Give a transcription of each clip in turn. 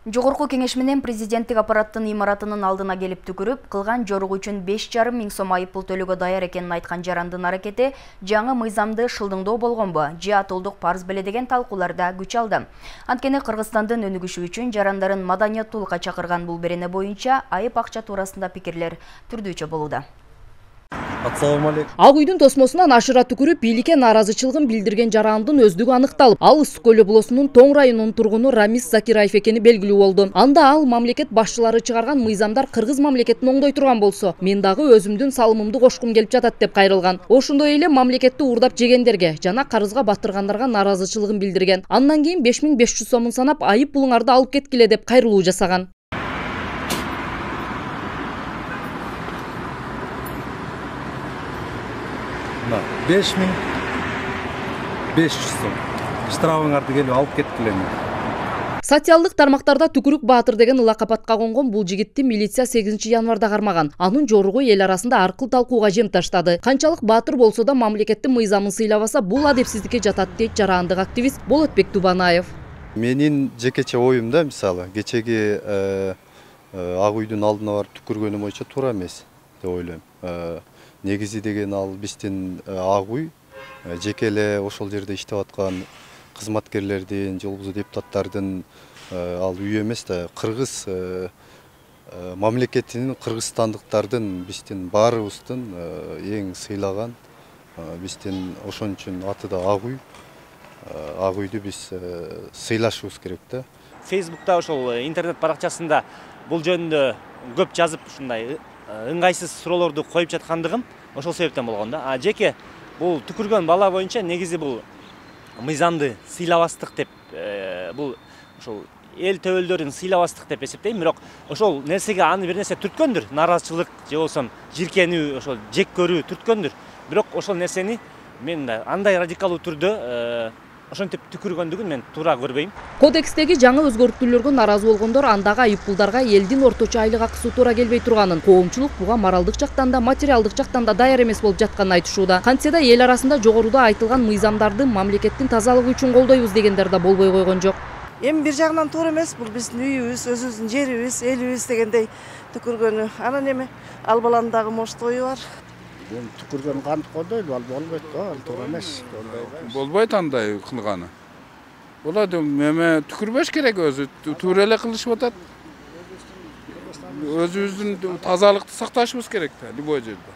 Жогорку кеңеш менен президенттик аппараттын имаратынын алдына келип түкүрүп, кылган жоругу үчүн 5,5 миң сом айыппул төлөөгө даяр экенин айткан жарандын аракети жаңы мыйзамды шылдыңдоо болгонбу, же атылдык парыз беле деген талкууларда күч алды. Анткени Кыргызстандын өнүгүшү үчүн жарандарын маданияттуулукка чакырган бул берене боюнча айып акча туурасында пикирлер түрдүүчө болууда. Ак үйдүн тосмосунан ашыра түкүрүп, бийликке нааразычылыгын билдирген жарандын өздүгү аныкталып, ал Ысык көл облусунун Тоң районунун тургуну Рамис Закираев экени белгилүү болду. Анда ал мамлекет башчылары чыгарган мыйзамдар кыргыз мамлекетин оңдой турган болсо, мен дагы өзүмдүн салымымды кошкум келип жатат деп кайрылган. Ошондой эле мамлекетти уурдап жегендерге жана карызга батыргандарга нааразычылыгын билдирген. Андан кийин 5500 сомун санап, айып пулуңарды алып кеткиле деп кайрылуу жасаган. 5500 сом. Штрафыңарды келип алып кеткиле. Социалдык тармактарда Түкүрүк Баатыр деген ылакапатка конгон бул жигитти милиция 8 январда кармаган. Анын жоругу эл арасында аркыл талкууга жем таштады. Канчалык баатыр болсо да мамлекеттин мыйзамын сыйлабаса, бул адепсиздикке жатат дейт жарандык активист Болотбек Дубанаев. Менин жекече оюмда, мисалы, кечеги Ак үйдүн алдына барып түкүргөнүм боюнча туура эмес деп ойлойм. Негизи деген ал биздин Ак үй жеке эле ошол жерде иштеп аткан кызматкерлердин, же болбосо депутаттардын ал үй эмес да, кыргыз мамлекетинин, кыргызстандыктардын, биздин баарыбыздын эң сыйлаган, биздин ошон үчүн аты да Ак үй. Ак үйдү биз сыйлашыбыз керек да. Фейсбукта ошол интернет баракчасында бул жөнүндө көп жазып, ушундай ыңгайсыз суроолорду коюп жаткандыгым ошол себептен болгон да. Жеке бул түкүргөн бала боюнча негизи бул мыйзамды сыйлабастык деп, бул ошол эл төбөлдөрүн сыйлабастык деп эсептейм. Бирок ошол нерсеге аны бир нерсе түрткөндүр, нааразычылык же болсо жиркенүү, ошол жек көрүү түрткөндүр. Бирок ошол нерсени мен андай радикалдуу түрдө ошентип түкүргөндүгүн мен туура көрбөйм. Кодекстеги жаңы өзгөртүүлөргө нааразы болгондор андагы айыппулдарга элдин орточо айлык акысы туура келбей турганын, коомчулук буга моралдык жактан да, материалдык жактан да даяр эмес болуп жатканын айтышууда. Кантсе да эл арасында жогоруда айтылган мыйзамдарды мамлекеттин тазалыгы үчүн колдойбуз дегендер да болбой койгон жок. Эми бир жагынан туура эмес, бул биздин үйүбүз, өзүбүздүн жерибиз, элибиз дегендей түкүргөнү. Анан эми ал баланын дагы мошт ою бар. Түкүргөн кантип колдойлу, ал болбойт го, ал туура эмес. Болбойт андай кылганы. Болот эме түкүрбөш керек, өзү туура эле кылышып атат. Өзүбүздүн тазалыкты сакташыбыз керек да, любой жерде.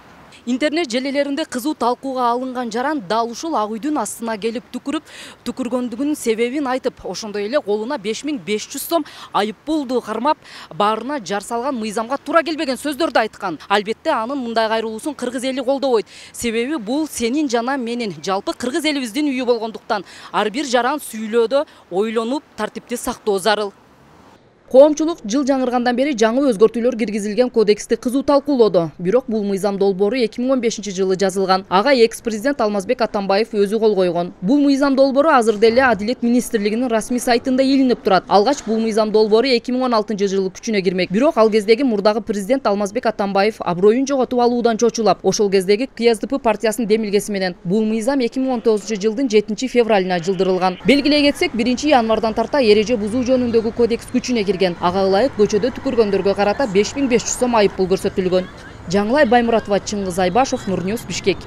Интернет желелеринде кызуу талкууга алынган жаран дал ушул Ак үйдүн астына келип түкүргөндүгүнүн себебин айтып, ошондой эле колуна 5500 сом айыппулду кармап, баарына жар салган мыйзамга туура келбеген сөздөрдү айткан. Албетте анын мындай кайрылуусун кыргыз эли колдобойт. Себеби бул сенин жана менин, жалпы кыргыз элибиздин үйү болгондуктан ар бир жаран сүйлөөдө ойлонуп, тартипти сактоо зарыл. Коомчулук жыл жаңыргандан бери жаңы өзгөртүүлөр киргизилген кодексти кызуу талкуулоду. Бирок бул мыйзам долбоору 2015-жылы жазылган. Ага экс-президент Алмазбек Атамбаев өзү кол койгон. Бул мыйзам долбоору азырда эле Адилет министрлигинин расмий сайтында илинип турат. Алгач бул мыйзам долбоору 2016-жылы күчүнө кирмек. Бирок ал кездеги мурдагы президент Алмазбек Атамбаев аброюн жоготуп алуудан чочулап, ошол кездеги КСДП партиясынын демилгеси менен бул мыйзам 2019-жылдын 7-февралына жылдырылган. Белгилей кетсек, 1-январдан тарта эреже бузуу жөнүндөгү кодекс күчүнө кирген. Ага ылайык көчөдө түкүргөндөргө карата 5500 сом айыппул көрсөтүлгөн. Жаңылай Баймуратова, Чыңгыз Айбашев, Нурньюс, Бишкек.